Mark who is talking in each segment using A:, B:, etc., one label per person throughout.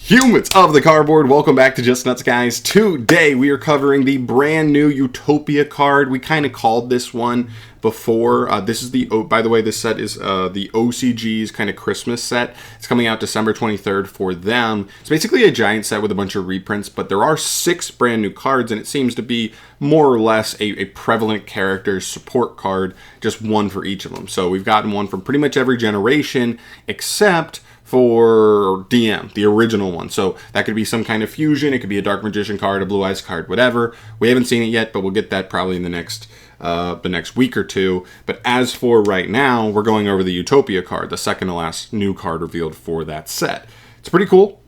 A: Humans of the cardboard, welcome back to Just Nuts, guys. Today we are covering the brand new Utopia card. We kind of called this one before. This is by the way, this set is the OCG's kind of Christmas set. It's coming out December 23rd for them. It's basically a giant set with a bunch of reprints, but there are 6 brand new cards, and it seems to be more or less a prevalent character support card, just one for each of them. So we've gotten one from pretty much every generation except for DM, the original one. So that could be some kind of fusion. It could be a Dark Magician card, a Blue Eyes card, whatever. We haven't seen it yet, but we'll get that probably in the next week or two. But as for right now, we're going over the Utopia card, the second to last new card revealed for that set. It's pretty cool.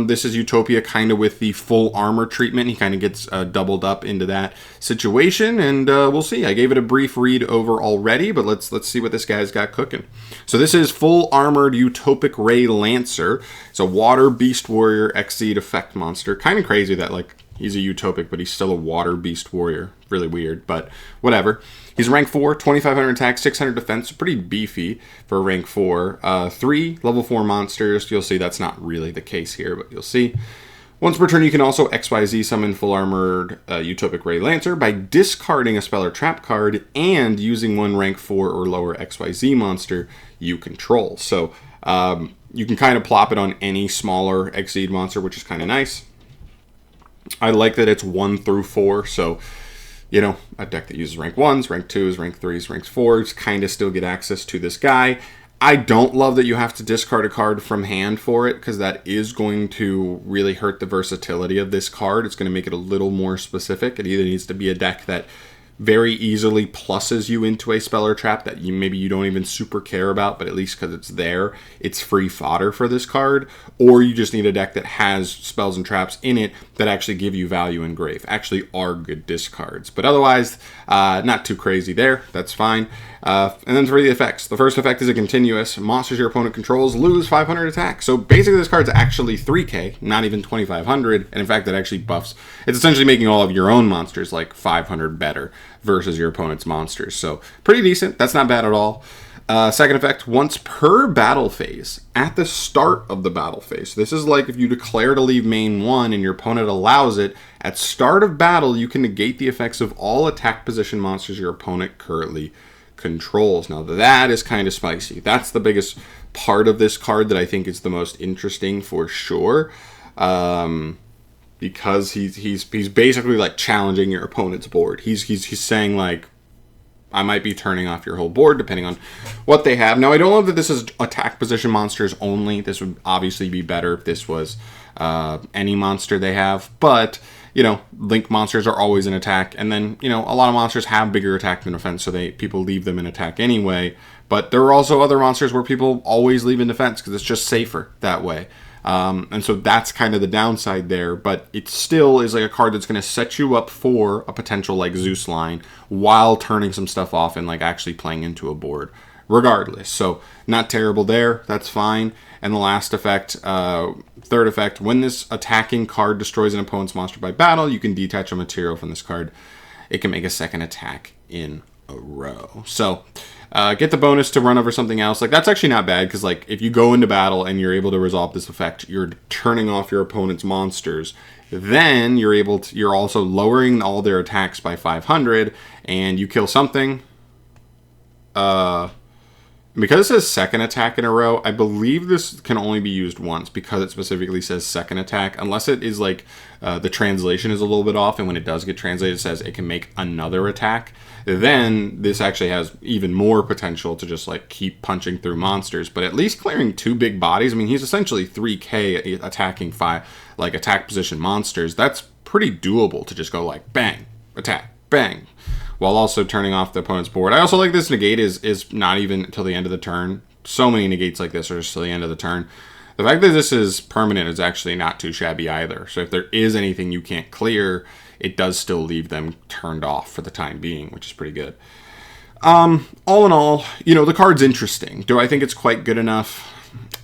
A: This is Utopia kind of with the full armor treatment. He kind of gets doubled up into that situation, and we'll see. I gave it a brief read over already, but let's see what this guy's got cooking. So this is full armored Utopic Ray Lancer. It's a Water Beast Warrior Exceed effect monster. Kind of crazy that he's a Utopic, but he's still a Water Beast Warrior. Really weird, but whatever. He's rank 4, 2,500 attack, 600 defense. Pretty beefy for rank 4. 3 level 4 monsters. You'll see that's not really the case here, but you'll see. Once per turn, you can also XYZ summon full armored Utopic Ray Lancer by discarding a spell or trap card and using one rank 4 or lower XYZ monster you control. So you can kind of plop it on any smaller Exceed monster, which is kind of nice. I like that it's 1 through 4, so a deck that uses rank 1s, rank 2s, rank 3s, rank 4s kind of still get access to this guy. I don't love that you have to discard a card from hand for it, because that is going to really hurt the versatility of this card. It's going to make it a little more specific. It either needs to be a deck that very easily pluses you into a spell or trap that maybe you don't even super care about, but at least because it's there, it's free fodder for this card. Or you just need a deck that has spells and traps in it that actually give you value in grave, actually are good discards. But otherwise, not too crazy there. That's fine. And then for the effects. The first effect is a continuous. Monsters your opponent controls lose 500 attack. So basically this card's actually 3k, not even 2,500. And in fact, that actually buffs. It's essentially making all of your own monsters like 500 better versus your opponent's monsters. So pretty decent. That's not bad at all. Second effect, once per battle phase, at the start of the battle phase. This is like if you declare to leave main 1 and your opponent allows it, at start of battle, you can negate the effects of all attack position monsters your opponent currently controls. Now that is kind of spicy. That's the biggest part of this card that I think is the most interesting for sure. Because he's basically like challenging your opponent's board. He's saying like, I might be turning off your whole board depending on what they have. Now, I don't love that this is attack position monsters only. This would obviously be better if this was any monster they have. But, link monsters are always in attack. And then, a lot of monsters have bigger attack than defense, so people leave them in attack anyway. But there are also other monsters where people always leave in defense because it's just safer that way. And so that's kind of the downside there, but it still is like a card that's going to set you up for a potential like Zeus line while turning some stuff off and like actually playing into a board regardless. So not terrible there. That's fine. And the last effect, third effect, when this attacking card destroys an opponent's monster by battle, you can detach a material from this card. It can make a second attack in a row. So get the bonus to run over something else. Like that's actually not bad because like if you go into battle and you're able to resolve this effect, you're turning off your opponent's monsters. Then you're also lowering all their attacks by 500, and you kill something. Because it says second attack in a row, I believe this can only be used once because it specifically says second attack, unless it is like the translation is a little bit off, and when it does get translated, it says it can make another attack. Then this actually has even more potential to just like keep punching through monsters, but at least clearing 2 big bodies. I mean, he's essentially 3k attacking 5 like attack position monsters. That's pretty doable to just go like bang, attack, bang, while also turning off the opponent's board. I also like this negate is not even until the end of the turn. So many negates like this are just till the end of the turn. The fact that this is permanent is actually not too shabby either. So if there is anything you can't clear, it does still leave them turned off for the time being, which is pretty good. All in all, the card's interesting. Do I think it's quite good enough?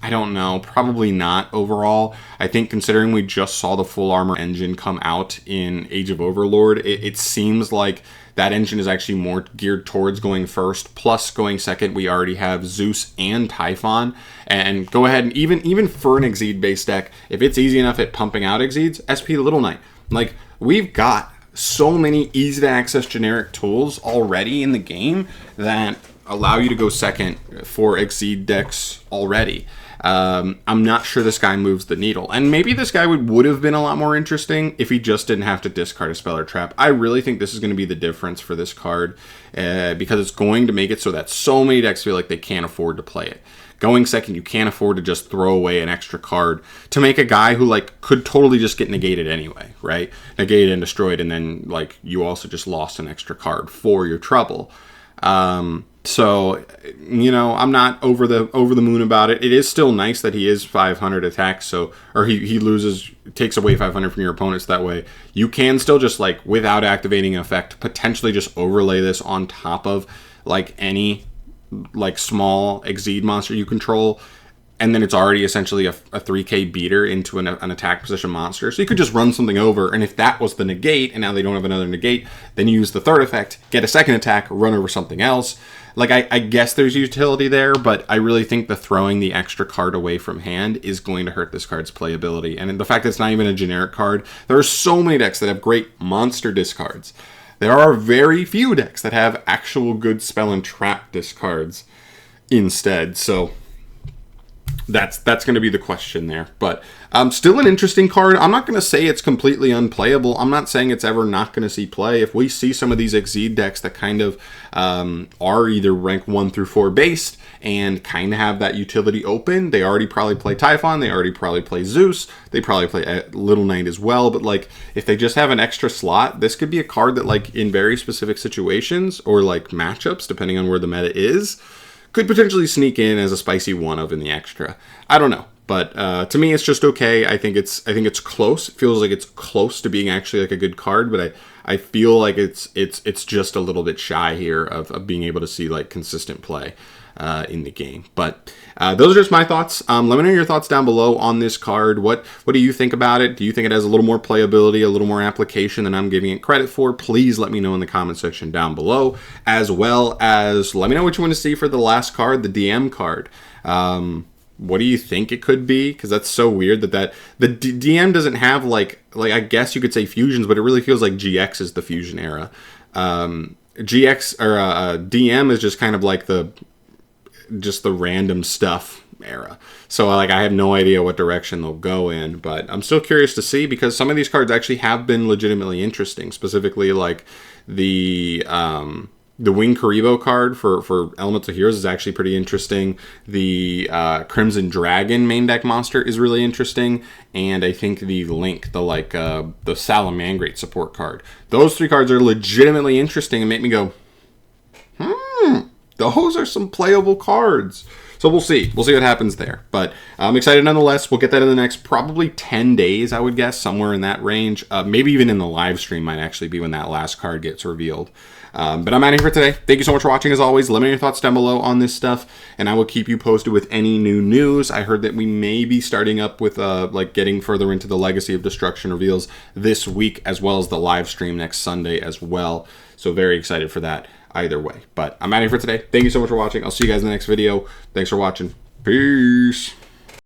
A: I don't know, probably not overall. I think considering we just saw the full armor engine come out in Age of Overlord, it seems like that engine is actually more geared towards going first. Plus, going second, we already have Zeus and Typhon. And go ahead and even for an Exceed based deck, if it's easy enough at pumping out Exceeds, SP Little Knight. Like, we've got so many easy to access generic tools already in the game that allow you to go second for Exceed decks already. I'm not sure this guy moves the needle. And maybe this guy would have been a lot more interesting if he just didn't have to discard a spell or trap. I really think this is going to be the difference for this card because it's going to make it so that so many decks feel like they can't afford to play it. Going second, you can't afford to just throw away an extra card to make a guy who like could totally just get negated anyway, right? Negated and destroyed, and then like you also just lost an extra card for your trouble. So, you know, I'm not over the moon about it. It is still nice that he is 500 attack, so, or he takes away 500 from your opponents that way. You can still just, like, without activating an effect, potentially just overlay this on top of, like, any, like, small Exceed monster you control, and then it's already essentially a 3k beater into an attack position monster. So you could just run something over, and if that was the negate, and now they don't have another negate, then you use the third effect, get a second attack, run over something else. Like, I guess there's utility there, but I really think the throwing the extra card away from hand is going to hurt this card's playability. And the fact that it's not even a generic card, there are so many decks that have great monster discards. There are very few decks that have actual good spell and trap discards instead. So that's going to be the question there. But still an interesting card. I'm not going to say it's completely unplayable. I'm not saying it's ever not going to see play. If we see some of these Exceed decks that kind of are either rank 1 through 4 based and kind of have that utility open, they already probably play Typhon, they already probably play Zeus, they probably play Little Knight as well. But like, if they just have an extra slot, this could be a card that like in very specific situations or like matchups, depending on where the meta is, could potentially sneak in as a spicy one of in the extra. I don't know, but to me, it's just okay. I think it's close. It feels like it's close to being actually like a good card, but I feel like it's just a little bit shy here of being able to see like consistent play in the game. But those are just my thoughts. Let me know your thoughts down below on this card. What do you think about it? Do you think it has a little more playability, a little more application than I'm giving it credit for? Please let me know in the comment section down below, as well as let me know what you want to see for the last card, the DM card. What do you think it could be? Because that's so weird that the DM doesn't have like I guess you could say fusions, but it really feels like GX is the fusion era. GX or DM is just kind of like the random stuff era. So like I have no idea what direction they'll go in, but I'm still curious to see because some of these cards actually have been legitimately interesting. Specifically like the Wing Karibo card for Elemental Heroes is actually pretty interesting. The Crimson Dragon main deck monster is really interesting. And I think the Link, the Salamangrate support card. Those 3 cards are legitimately interesting and make me go, those are some playable cards. So we'll see. We'll see what happens there. But I'm excited nonetheless. We'll get that in the next probably 10 days, I would guess, somewhere in that range. Maybe even in the live stream might actually be when that last card gets revealed. But I'm out of here for today. Thank you so much for watching as always. Let me know your thoughts down below on this stuff, and I will keep you posted with any new news. I heard that we may be starting up with like getting further into the Legacy of Destruction reveals this week, as well as the live stream next Sunday as well. So very excited for that either way. But I'm out of here for today. Thank you so much for watching. I'll see you guys in the next video. Thanks for watching. Peace.